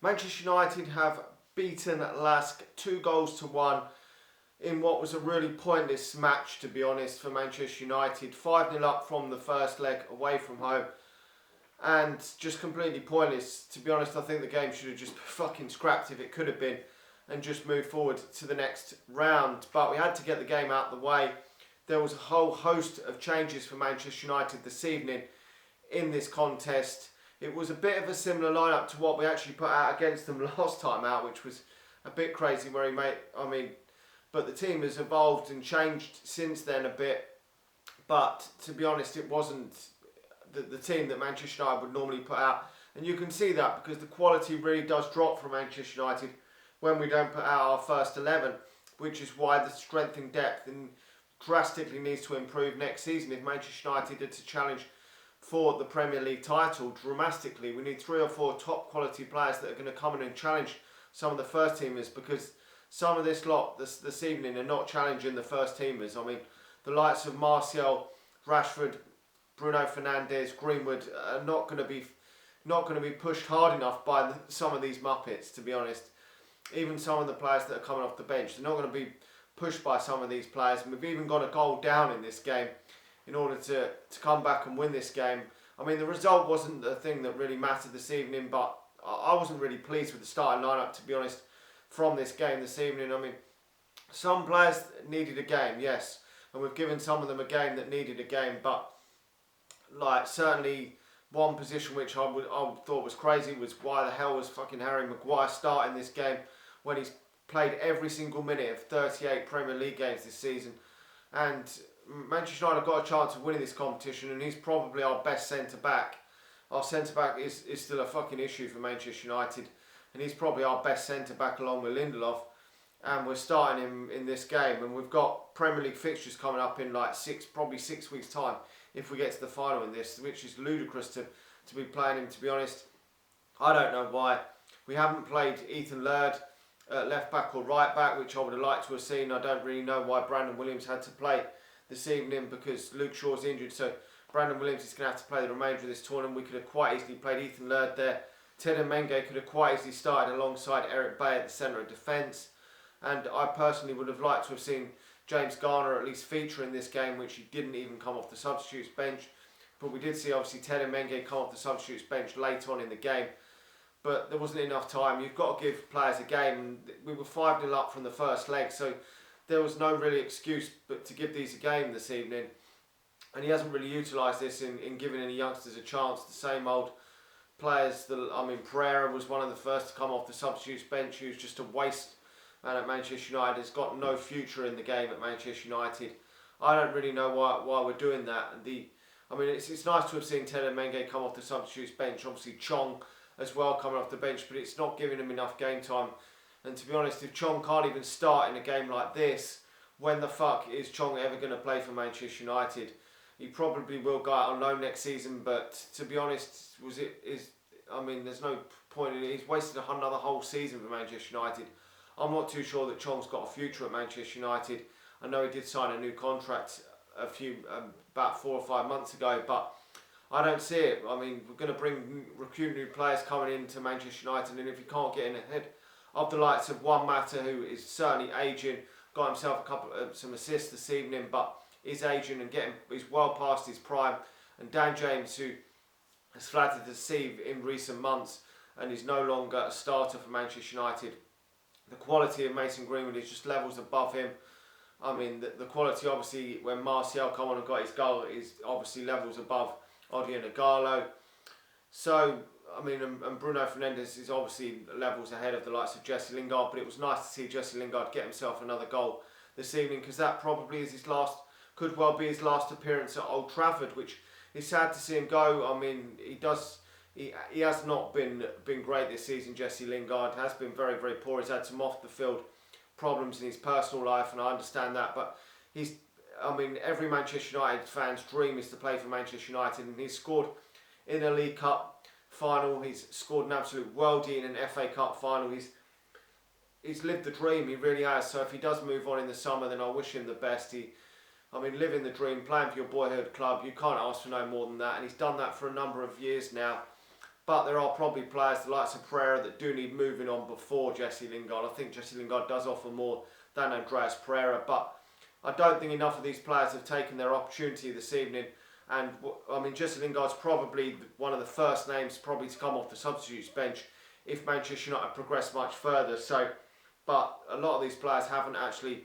Manchester United have beaten LASK 2 goals to 1 in what was a really pointless match, to be honest, for Manchester United. 5-0 up from the first leg away from home and just completely pointless. To be honest, I think the game should have just fucking scrapped if it could have been and just moved forward to the next round. But we had to get the game out of the way. There was a whole host of changes for Manchester United this evening in this contest. It was a bit of a similar lineup to what we actually put out against them last time out, which was a bit crazy where but the team has evolved and changed since then a bit. But to be honest, it wasn't the team that Manchester United would normally put out. And you can see that because the quality really does drop from Manchester United when we don't put out our first 11, which is why the strength in depth and drastically needs to improve next season if Manchester United are to challenge for the Premier League title dramatically. We need 3 or 4 top quality players that are going to come in and challenge some of the first teamers, because some of this lot this evening are not challenging the first teamers. I mean, the likes of Martial, Rashford, Bruno Fernandes, Greenwood are not going to be pushed hard enough by some of these muppets, to be honest. Even some of the players that are coming off the bench, they're not going to be pushed by some of these players. And we've even got a goal down in this game in order to come back and win this game. I mean, the result wasn't the thing that really mattered this evening, but I wasn't really pleased with the starting lineup, to be honest, from this game this evening. I mean, some players needed a game, yes, and we've given some of them a game that needed a game, but like certainly one position which I thought was crazy was why the hell was fucking Harry Maguire starting this game when he's played every single minute of 38 Premier League games this season. And Manchester United have got a chance of winning this competition, and he's probably our best centre-back. Our centre-back is still a fucking issue for Manchester United, and he's probably our best centre-back along with Lindelof. And we're starting him in this game, and we've got Premier League fixtures coming up in like probably 6 weeks' time if we get to the final in this, which is ludicrous to be playing him, to be honest. I don't know why. We haven't played Ethan Laird at left back or right back, which I would have liked to have seen. I don't really know why Brandon Williams had to play this evening because Luke Shaw's injured, so Brandon Williams is going to have to play the remainder of this tournament. We could have quite easily played Ethan Laird there. Teden Menge could have quite easily started alongside Eric Bailly at the centre of defence. And I personally would have liked to have seen James Garner at least feature in this game, which he didn't even come off the substitutes bench. But we did see obviously Teden Menge come off the substitutes bench late on in the game. But there wasn't enough time. You've got to give players a game. We were 5-0 up from the first leg, so there was no really excuse but to give these a game this evening. And he hasn't really utilised this in giving any youngsters a chance. The same old players. Pereira was one of the first to come off the substitutes bench. He was just a waste. And at Manchester United, has got no future in the game at Manchester United. I don't really know why we're doing that. It's nice to have seen Teden Menge come off the substitutes bench. Obviously Chong as well coming off the bench, but it's not giving him enough game time. And to be honest, if Chong can't even start in a game like this, when the fuck is Chong ever going to play for Manchester United? He probably will go out on loan next season, but to be honest, there's no point in it. He's wasted another whole season for Manchester United. I'm not too sure that Chong's got a future at Manchester United. I know he did sign a new contract about 4 or 5 months ago, but I don't see it. I mean, we're going to recruit new players coming into Manchester United, and if he can't get in ahead of the likes of Juan Mata, who is certainly ageing, got himself some assists this evening, but is ageing and he's well past his prime, and Dan James, who has flattered to deceive in recent months and is no longer a starter for Manchester United. The quality of Mason Greenwood is just levels above him. I mean, the quality, obviously, when Martial come on and got his goal, is obviously levels above Odion Ighalo. So, and Bruno Fernandes is obviously levels ahead of the likes of Jesse Lingard, but it was nice to see Jesse Lingard get himself another goal this evening, because that probably is could well be his last appearance at Old Trafford, which is sad to see him go. I mean, he has not been great this season. Jesse Lingard has been very, very poor. He's had some off the field problems in his personal life, and I understand that. But every Manchester United fan's dream is to play for Manchester United, and he's scored in a League Cup final. He's scored an absolute worldie in an FA Cup final. He's lived the dream. He really has. So if he does move on in the summer, then I wish him the best. Living the dream, playing for your boyhood club, you can't ask for no more than that, and he's done that for a number of years now. But there are probably players, the likes of Pereira, that do need moving on before Jesse Lingard. I think Jesse Lingard does offer more than Andreas Pereira, but I don't think enough of these players have taken their opportunity this evening. And I mean, Jesse Lingard's probably one of the first names probably to come off the substitutes bench if Manchester United progress much further. So, but a lot of these players haven't actually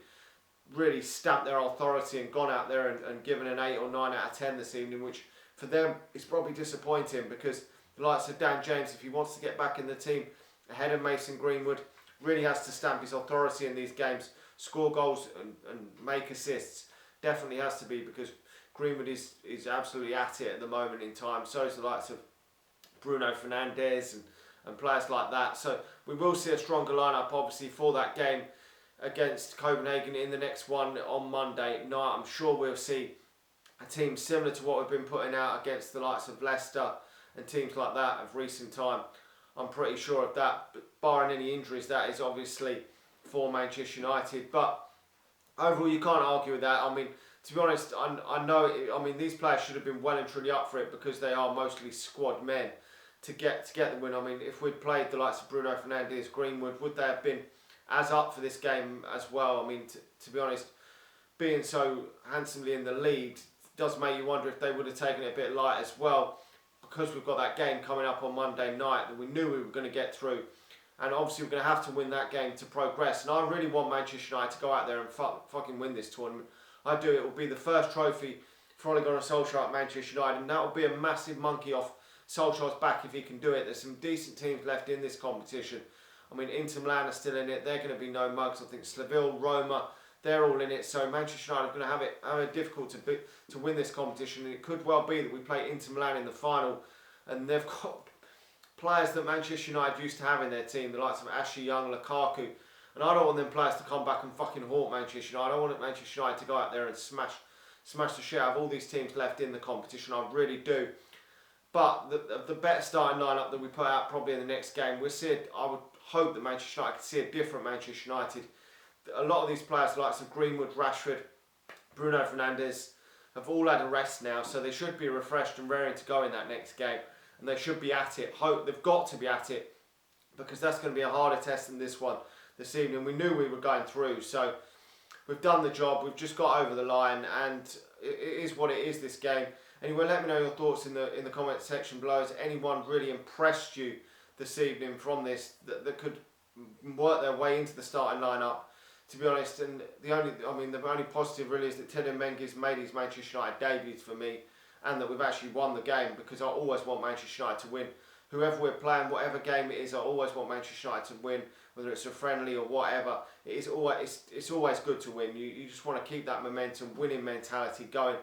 really stamped their authority and gone out there and given an 8 or 9 out of 10 this evening, which for them is probably disappointing, because the likes of Dan James, if he wants to get back in the team ahead of Mason Greenwood, really has to stamp his authority in these games, score goals and make assists. Definitely has to be, because Greenwood is absolutely at it at the moment in time. So is the likes of Bruno Fernandes and players like that. So we will see a stronger lineup obviously for that game against Copenhagen in the next one on Monday night. I'm sure we'll see a team similar to what we've been putting out against the likes of Leicester and teams like that of recent time. I'm pretty sure of that, but barring any injuries, that is obviously for Manchester United. But overall, you can't argue with that. I mean, to be honest, I know, I mean, these players should have been well and truly up for it, because they are mostly squad men to get the win. I mean, if we'd played the likes of Bruno Fernandes, Greenwood, would they have been as up for this game as well? I mean, to be honest, being so handsomely in the lead does make you wonder if they would have taken it a bit light as well, because we've got that game coming up on Monday night that we knew we were going to get through, and obviously we're going to have to win that game to progress. And I really want Manchester United to go out there and fucking win this tournament. I do. It will be the first trophy for Ole Gunnar Solskjaer at Manchester United, and that will be a massive monkey off Solskjaer's back if he can do it. There's some decent teams left in this competition. I mean, Inter Milan are still in it. They're going to be no mugs. I think Seville, Roma, they're all in it. So Manchester United are going to have it difficult to win this competition. And it could well be that we play Inter Milan in the final, and they've got players that Manchester United used to have in their team, the likes of Ashley Young, Lukaku. And I don't want them players to come back and fucking haunt Manchester United. I don't want Manchester United to go out there and smash the shit out of all these teams left in the competition. I really do. But the better starting lineup that we put out probably in the next game, I would hope that Manchester United could see a different Manchester United. A lot of these players, the likes of Greenwood, Rashford, Bruno Fernandes, have all had a rest now, so they should be refreshed and raring to go in that next game. And they should be at it. They've got to be at it, because that's going to be a harder test than this one this evening. We knew we were going through, so we've done the job. We've just got over the line, and it is what it is, this game. Anyway, let me know your thoughts in the comment section below. Has anyone really impressed you this evening from this that could work their way into the starting lineup? To be honest, and the only positive really is that Teden Mengi's made his Manchester United debut for me, and that we've actually won the game, because I always want Manchester United to win. Whoever we're playing, whatever game it is, I always want Manchester United to win, whether it's a friendly or whatever. It's always good to win. You just want to keep that momentum, winning mentality going.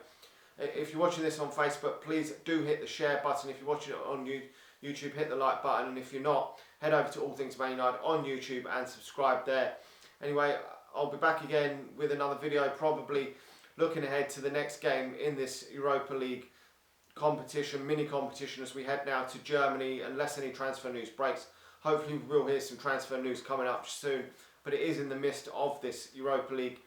If you're watching this on Facebook, please do hit the share button. If you're watching it on YouTube, hit the like button. And if you're not, head over to All Things Man United on YouTube and subscribe there. Anyway, I'll be back again with another video, probably looking ahead to the next game in this Europa League competition, mini competition, as we head now to Germany, unless any transfer news breaks. Hopefully we will hear some transfer news coming up soon, but it is in the midst of this Europa League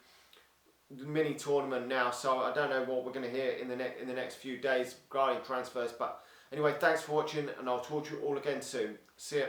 mini tournament now, so I don't know what we're going to hear in the next few days regarding transfers. But anyway, thanks for watching, and I'll talk to you all again soon. See ya.